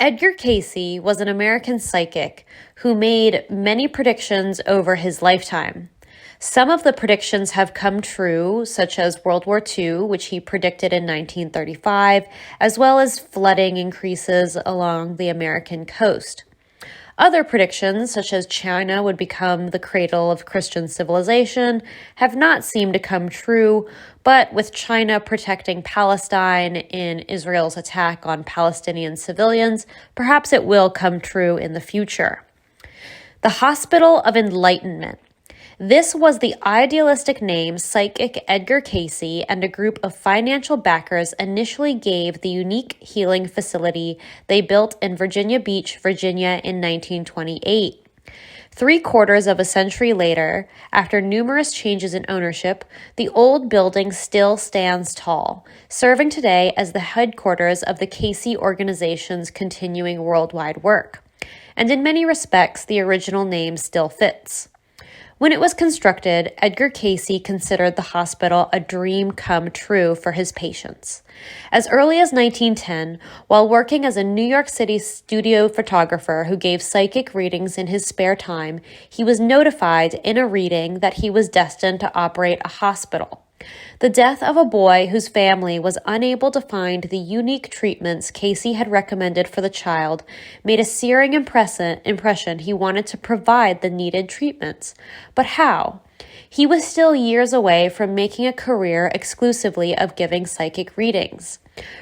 Edgar Cayce was an American psychic who made many predictions over his lifetime. Some of the predictions have come true, such as World War II, which he predicted in 1935, as well as flooding increases along the American coast. Other predictions, such as China would become the cradle of Christian civilization, have not seemed to come true, but with China protecting Palestine in Israel's attack on Palestinian civilians, perhaps it will come true in the future. The Hospital of Enlightenment. This was the idealistic name psychic Edgar Cayce and a group of financial backers initially gave the unique healing facility they built in Virginia Beach, Virginia in 1928. 3/4 of a century later, after numerous changes in ownership, the old building still stands tall, serving today as the headquarters of the Cayce organization's continuing worldwide work. And in many respects, the original name still fits. When it was constructed, Edgar Cayce considered the hospital a dream come true for his patients. As early as 1910, while working as a New York City studio photographer who gave psychic readings in his spare time, he was notified in a reading that he was destined to operate a hospital. The death of a boy whose family was unable to find the unique treatments Cayce had recommended for the child made a searing impression he wanted to provide the needed treatments. But how? He was still years away from making a career exclusively of giving psychic readings.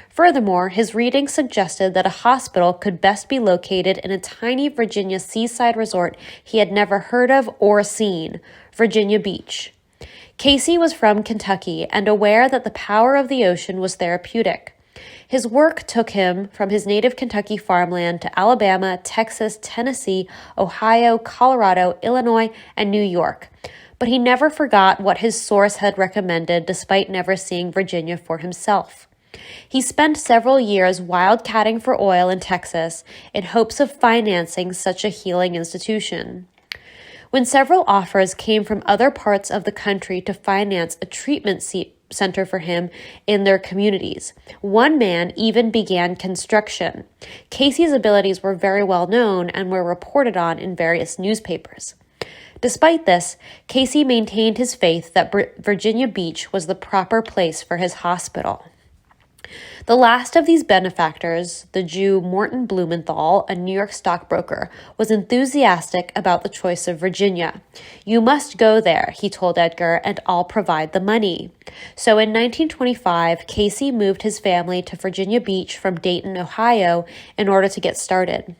Furthermore, his readings suggested that a hospital could best be located in a tiny Virginia seaside resort he had never heard of or seen, Virginia Beach. Cayce was from Kentucky and aware that the power of the ocean was therapeutic. His work took him from his native Kentucky farmland to Alabama, Texas, Tennessee, Ohio, Colorado, Illinois, and New York. But he never forgot what his source had recommended despite never seeing Virginia for himself. He spent several years wildcatting for oil in Texas in hopes of financing such a healing institution. When several offers came from other parts of the country to finance a treatment center for him in their communities, one man even began construction. Cayce's abilities were very well known and were reported on in various newspapers. Despite this, Cayce maintained his faith that Virginia Beach was the proper place for his hospital. The last of these benefactors, the Jew Morton Blumenthal, a New York stockbroker, was enthusiastic about the choice of Virginia. "You must go there," he told Edgar, "and I'll provide the money." So in 1925, Cayce moved his family to Virginia Beach from Dayton, Ohio, in order to get started.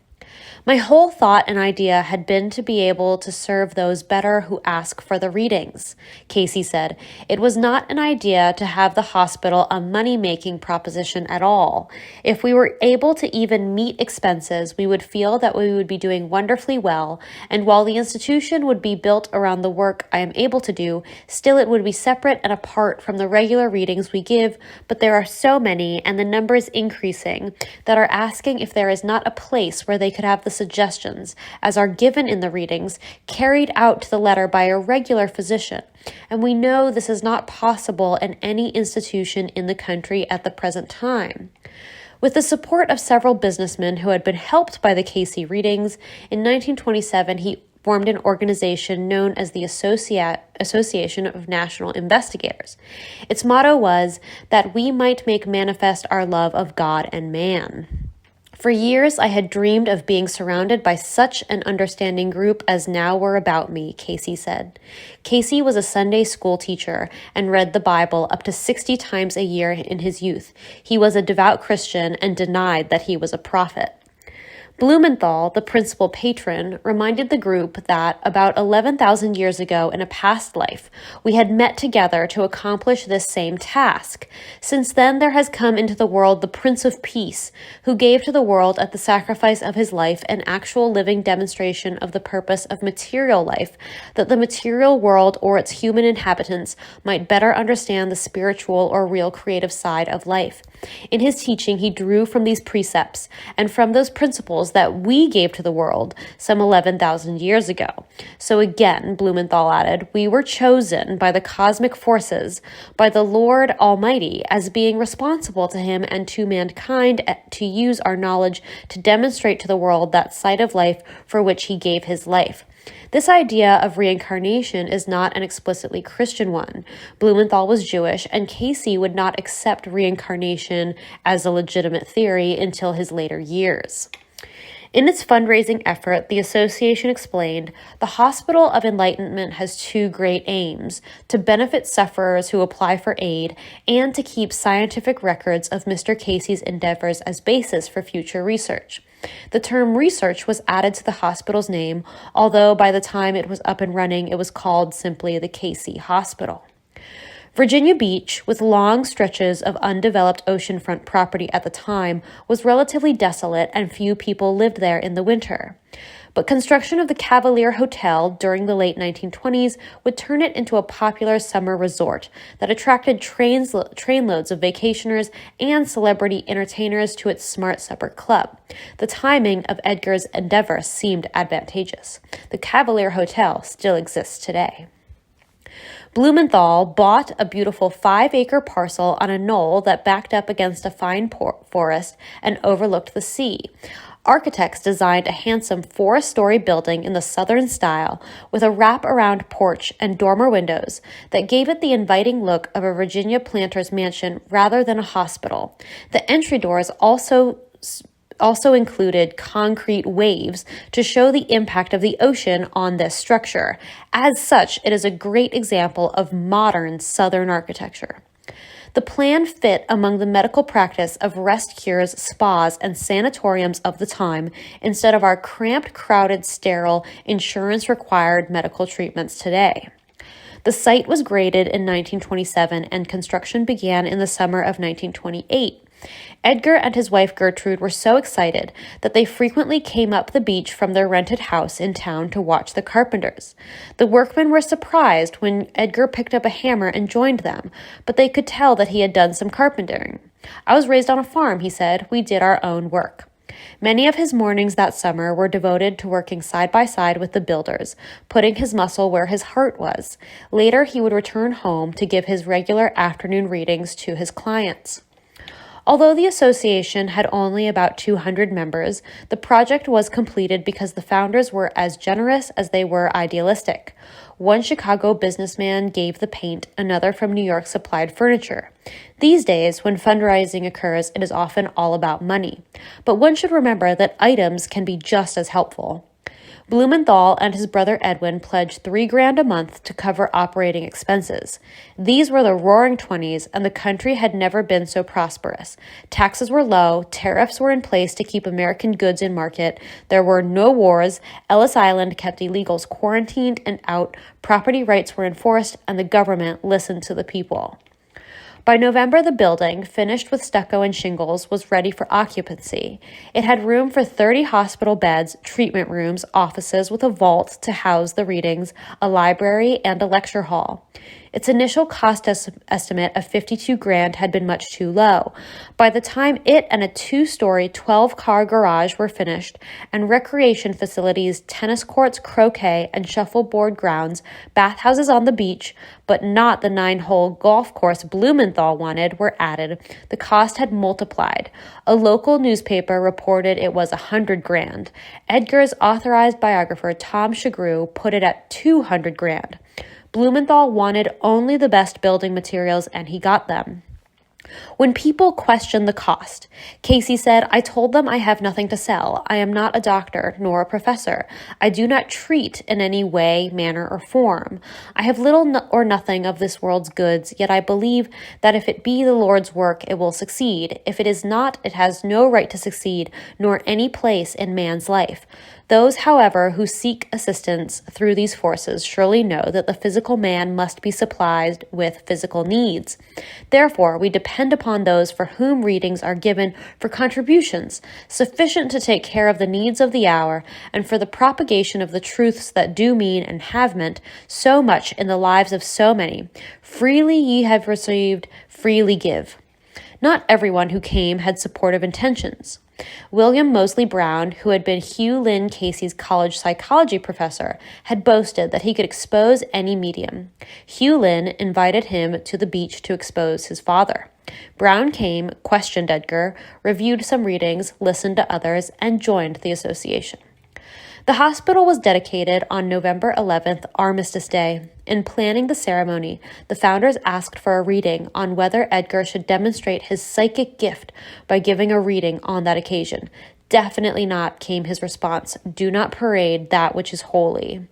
"My whole thought and idea had been to be able to serve those better who ask for the readings," Cayce said. "It was not an idea to have the hospital a money-making proposition at all. If we were able to even meet expenses, we would feel that we would be doing wonderfully well, and while the institution would be built around the work I am able to do, still it would be separate and apart from the regular readings we give, but there are so many, and the number is increasing, that are asking if there is not a place where they could have the suggestions, as are given in the readings, carried out to the letter by a regular physician, and we know this is not possible in any institution in the country at the present time." With the support of several businessmen who had been helped by the Cayce readings, in 1927 he formed an organization known as the Association of National Investigators. Its motto was that we might make manifest our love of God and man. "For years I had dreamed of being surrounded by such an understanding group as now were about me," Cayce said. Cayce was a Sunday school teacher and read the Bible up to 60 times a year in his youth. He was a devout Christian and denied that he was a prophet. Blumenthal, the principal patron, reminded the group that about 11,000 years ago in a past life, we had met together to accomplish this same task. Since then there has come into the world the Prince of Peace, who gave to the world at the sacrifice of his life an actual living demonstration of the purpose of material life, that the material world or its human inhabitants might better understand the spiritual or real creative side of life. In his teaching, he drew from these precepts and from those principles that we gave to the world some 11,000 years ago. So again, Blumenthal added, we were chosen by the cosmic forces, by the Lord Almighty, as being responsible to him and to mankind to use our knowledge to demonstrate to the world that side of life for which he gave his life. This idea of reincarnation is not an explicitly Christian one. Blumenthal was Jewish, and Cayce would not accept reincarnation as a legitimate theory until his later years. In its fundraising effort, the association explained, the Hospital of Enlightenment has two great aims: to benefit sufferers who apply for aid and to keep scientific records of Mr. Cayce's endeavors as basis for future research. The term research was added to the hospital's name, although by the time it was up and running, it was called simply the Cayce Hospital. Virginia Beach, with long stretches of undeveloped oceanfront property at the time, was relatively desolate and few people lived there in the winter. But construction of the Cavalier Hotel during the late 1920s would turn it into a popular summer resort that attracted trainloads of vacationers and celebrity entertainers to its Smart Supper Club. The timing of Edgar's endeavor seemed advantageous. The Cavalier Hotel still exists today. Blumenthal bought a beautiful 5-acre parcel on a knoll that backed up against a fine forest and overlooked the sea. Architects designed a handsome 4-story building in the Southern style with a wrap-around porch and dormer windows that gave it the inviting look of a Virginia planter's mansion rather than a hospital. The entry doors also included concrete waves to show the impact of the ocean on this structure. As such, it is a great example of modern Southern architecture. The plan fit among the medical practice of rest cures, spas, and sanatoriums of the time instead of our cramped, crowded, sterile, insurance-required medical treatments today. The site was graded in 1927 and construction began in the summer of 1928. Edgar and his wife Gertrude were so excited that they frequently came up the beach from their rented house in town to watch the carpenters. The workmen were surprised when Edgar picked up a hammer and joined them, but they could tell that he had done some carpentering. I was raised on a farm, he said. We did our own work. Many of his mornings that summer were devoted to working side by side with the builders, putting his muscle where his heart was. Later, he would return home to give his regular afternoon readings to his clients. Although the association had only about 200 members, the project was completed because the founders were as generous as they were idealistic. One Chicago businessman gave the paint, another from New York supplied furniture. These days, when fundraising occurs, it is often all about money. But one should remember that items can be just as helpful. Blumenthal and his brother Edwin pledged $3,000 a month to cover operating expenses. These were the roaring 20s, and the country had never been so prosperous. Taxes were low, tariffs were in place to keep American goods in market, there were no wars, Ellis Island kept illegals quarantined and out, property rights were enforced, and the government listened to the people. By November, the building, finished with stucco and shingles, was ready for occupancy. It had room for 30 hospital beds, treatment rooms, offices with a vault to house the readings, a library, and a lecture hall. Its initial cost estimate of $52,000 had been much too low. By the time it and a 2-story, 12-car garage were finished, and recreation facilities, tennis courts, croquet, and shuffleboard grounds, bathhouses on the beach, but not the 9-hole golf course Blumenthal wanted, were added, the cost had multiplied. A local newspaper reported it was $100,000. Edgar's authorized biographer, Tom Shagrew, put it at $200,000. Blumenthal wanted only the best building materials, and he got them. When people questioned the cost, Cayce said, I told them I have nothing to sell. I am not a doctor nor a professor. I do not treat in any way, manner, or form. I have little or nothing of this world's goods, yet I believe that if it be the Lord's work, it will succeed. If it is not, it has no right to succeed, nor any place in man's life. Those, however, who seek assistance through these forces surely know that the physical man must be supplied with physical needs. Therefore, we depend upon those for whom readings are given for contributions sufficient to take care of the needs of the hour and for the propagation of the truths that do mean and have meant so much in the lives of so many. Freely ye have received, freely give. Not everyone who came had supportive intentions. William Moseley Brown, who had been Hugh Lynn Cayce's college psychology professor, had boasted that he could expose any medium. Hugh Lynn invited him to the beach to expose his father. Brown came, questioned Edgar, reviewed some readings, listened to others, and joined the association. The hospital was dedicated on November 11th, Armistice Day. In planning the ceremony, the founders asked for a reading on whether Edgar should demonstrate his psychic gift by giving a reading on that occasion. Definitely not, came his response. Do not parade that which is holy.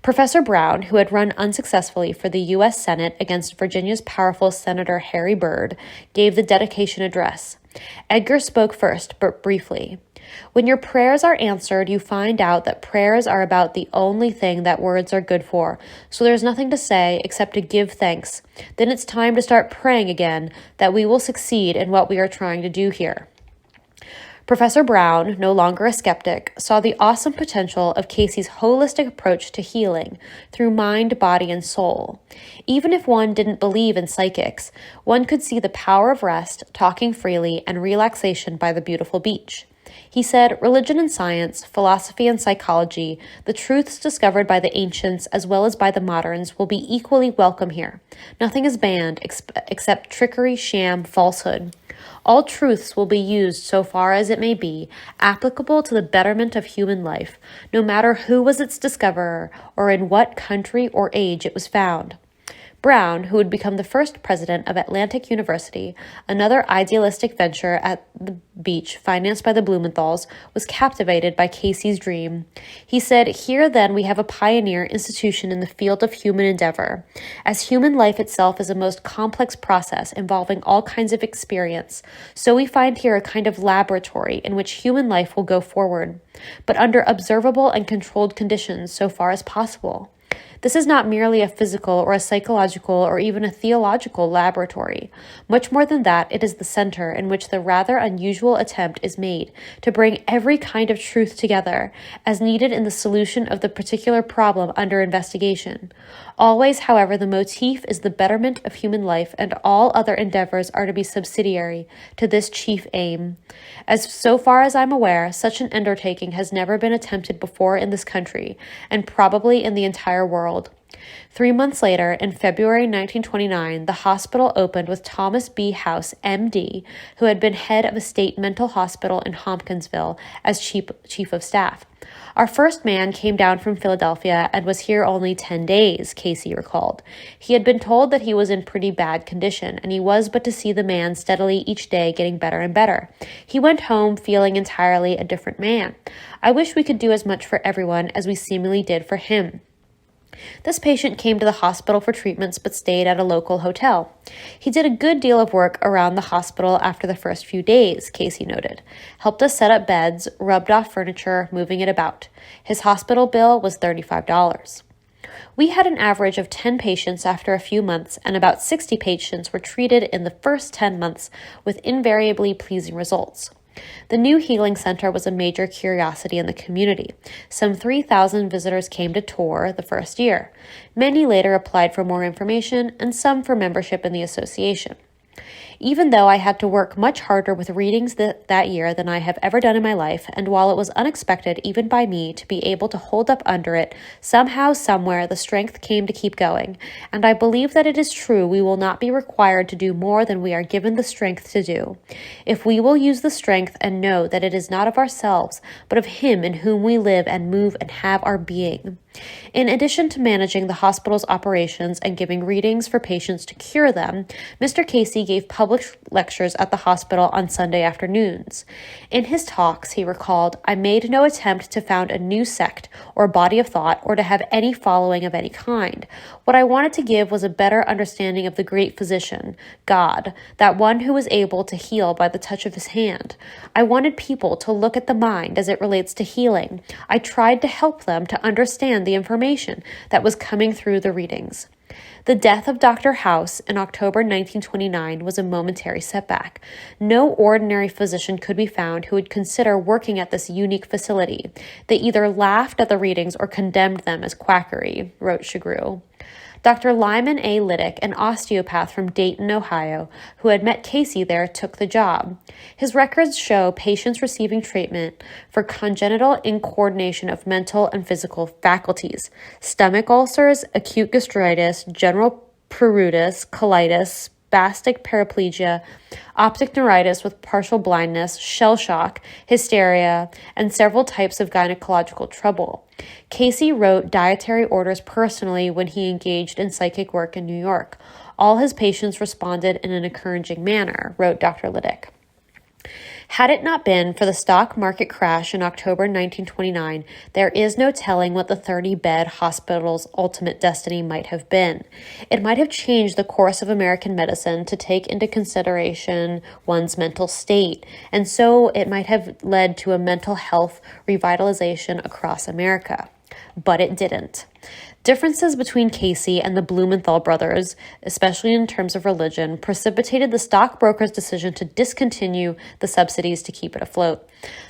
Professor Brown, who had run unsuccessfully for the U.S. Senate against Virginia's powerful Senator Harry Byrd, gave the dedication address. Edgar spoke first, but briefly. When your prayers are answered, you find out that prayers are about the only thing that words are good for, so there's nothing to say except to give thanks. Then it's time to start praying again that we will succeed in what we are trying to do here. Professor Brown, no longer a skeptic, saw the awesome potential of Cayce's holistic approach to healing through mind, body, and soul. Even if one didn't believe in psychics, one could see the power of rest, talking freely, and relaxation by the beautiful beach. He said, religion and science, philosophy and psychology, the truths discovered by the ancients as well as by the moderns will be equally welcome here. Nothing is banned except trickery, sham, falsehood. All truths will be used so far as it may be, applicable to the betterment of human life, no matter who was its discoverer or in what country or age it was found. Brown, who would become the first president of Atlantic University, another idealistic venture at the beach financed by the Blumenthals, was captivated by Cayce's dream. He said, here then we have a pioneer institution in the field of human endeavor. As human life itself is a most complex process involving all kinds of experience, so we find here a kind of laboratory in which human life will go forward, but under observable and controlled conditions so far as possible. This is not merely a physical or a psychological or even a theological laboratory. Much more than that, it is the center in which the rather unusual attempt is made to bring every kind of truth together as needed in the solution of the particular problem under investigation. Always, however, the motif is the betterment of human life, and all other endeavors are to be subsidiary to this chief aim. As so far as I'm aware, such an undertaking has never been attempted before in this country, and probably in the entire world. 3 months later, in February 1929, the hospital opened with Thomas B. House, M.D., who had been head of a state mental hospital in Hopkinsville, as chief of staff. Our first man came down from Philadelphia and was here only 10 days, Cayce recalled. He had been told that he was in pretty bad condition, and he was but to see the man steadily each day getting better and better. He went home feeling entirely a different man. I wish we could do as much for everyone as we seemingly did for him. This patient came to the hospital for treatments but stayed at a local hotel. He did a good deal of work around the hospital after the first few days, Cayce noted. Helped us set up beds, rubbed off furniture, moving it about. His hospital bill was $35. We had an average of 10 patients after a few months, and about 60 patients were treated in the first 10 months with invariably pleasing results. The new healing center was a major curiosity in the community. Some 3,000 visitors came to tour the first year. Many later applied for more information, and some for membership in the association. Even though I had to work much harder with readings that year than I have ever done in my life, and while it was unexpected even by me to be able to hold up under it, somehow, somewhere, the strength came to keep going, and I believe that it is true we will not be required to do more than we are given the strength to do. If we will use the strength and know that it is not of ourselves, but of Him in whom we live and move and have our being. In addition to managing the hospital's operations and giving readings for patients to cure them, Mr. Cayce gave public lectures at the hospital on Sunday afternoons. In his talks, he recalled, I made no attempt to found a new sect or body of thought or to have any following of any kind. What I wanted to give was a better understanding of the great physician, God, that one who was able to heal by the touch of his hand. I wanted people to look at the mind as it relates to healing. I tried to help them to understand the information that was coming through the readings. The death of Dr. House in October 1929 was a momentary setback. No ordinary physician could be found who would consider working at this unique facility. They either laughed at the readings or condemned them as quackery, wrote Chagru. Dr. Lyman A. Liddick, an osteopath from Dayton, Ohio, who had met Cayce there, took the job. His records show patients receiving treatment for congenital incoordination of mental and physical faculties, stomach ulcers, acute gastritis, general pruritus, colitis, spastic paraplegia, optic neuritis with partial blindness, shell shock, hysteria, and several types of gynecological trouble. Cayce wrote dietary orders personally when he engaged in psychic work in New York. All his patients responded in an encouraging manner, wrote Dr. Liddick. Had it not been for the stock market crash in October 1929, there is no telling what the 30-bed hospital's ultimate destiny might have been. It might have changed the course of American medicine to take into consideration one's mental state, and so it might have led to a mental health revitalization across America. But it didn't. Differences between Cayce and the Blumenthal brothers, especially in terms of religion, precipitated the stockbroker's decision to discontinue the subsidies to keep it afloat.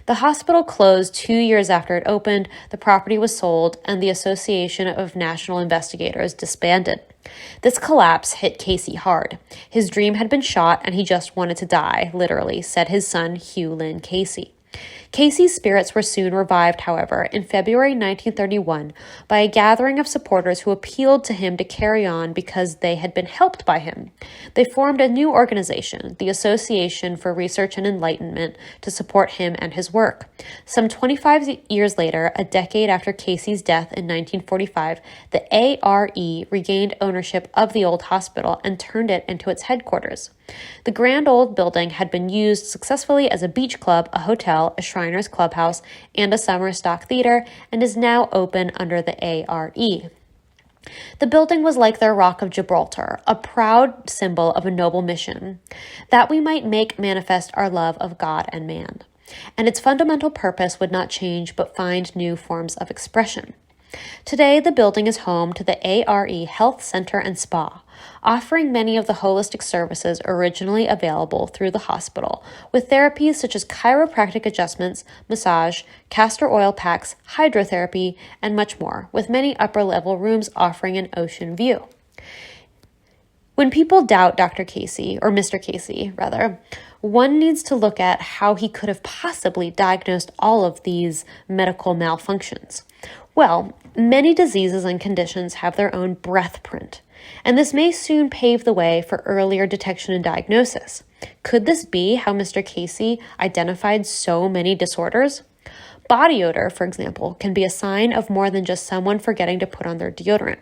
The hospital closed 2 years after it opened, the property was sold, and the Association of National Investigators disbanded. This collapse hit Cayce hard. His dream had been shot, and he just wanted to die, literally, said his son Hugh Lynn Cayce. Cayce's spirits were soon revived, however, in February 1931 by a gathering of supporters who appealed to him to carry on because they had been helped by him. They formed a new organization, the Association for Research and Enlightenment, to support him and his work. Some 25 years later, a decade after Cayce's death in 1945, the ARE regained ownership of the old hospital and turned it into its headquarters. The grand old building had been used successfully as a beach club, a hotel, a Shriners Clubhouse, and a summer stock theater, and is now open under the ARE. The building was like their Rock of Gibraltar, a proud symbol of a noble mission, that we might make manifest our love of God and man. And its fundamental purpose would not change but find new forms of expression. Today, the building is home to the ARE Health Center and Spa, offering many of the holistic services originally available through the hospital, with therapies such as chiropractic adjustments, massage, castor oil packs, hydrotherapy, and much more, with many upper-level rooms offering an ocean view. When people doubt Dr. Cayce, or Mr. Cayce, rather, one needs to look at how he could have possibly diagnosed all of these medical malfunctions. Well, many diseases and conditions have their own breath print, and this may soon pave the way for earlier detection and diagnosis. Could this be how Mr. Cayce identified so many disorders? Body odor, for example, can be a sign of more than just someone forgetting to put on their deodorant.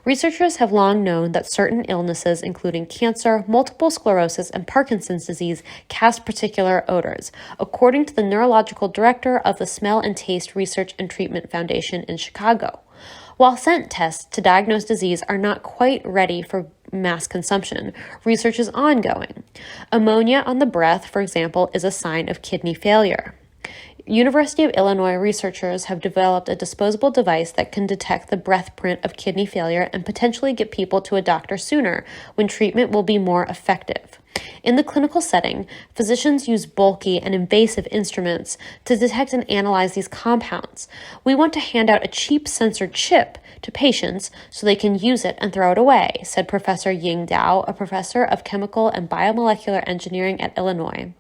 Researchers have long known that certain illnesses, including cancer, multiple sclerosis, and Parkinson's disease, cast particular odors, according to the neurological director of the Smell and Taste Research and Treatment Foundation in Chicago. While scent tests to diagnose disease are not quite ready for mass consumption, research is ongoing. Ammonia on the breath, for example, is a sign of kidney failure. University of Illinois researchers have developed a disposable device that can detect the breath print of kidney failure and potentially get people to a doctor sooner, when treatment will be more effective. In the clinical setting, physicians use bulky and invasive instruments to detect and analyze these compounds. We want to hand out a cheap sensor chip to patients so they can use it and throw it away, said Professor Ying Dao, a professor of chemical and biomolecular engineering at Illinois.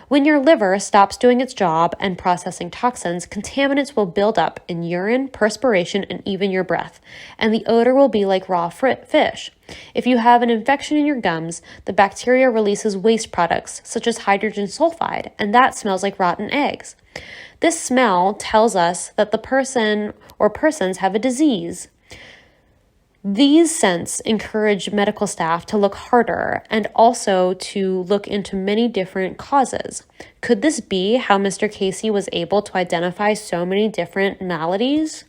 When your liver stops doing its job and processing toxins, contaminants will build up in urine, perspiration, and even your breath, and the odor will be like raw fish. If you have an infection in your gums, the bacteria releases waste products, such as hydrogen sulfide, and that smells like rotten eggs. This smell tells us that the person or persons have a disease. These scents encourage medical staff to look harder and also to look into many different causes. Could this be how Mr. Cayce was able to identify so many different maladies?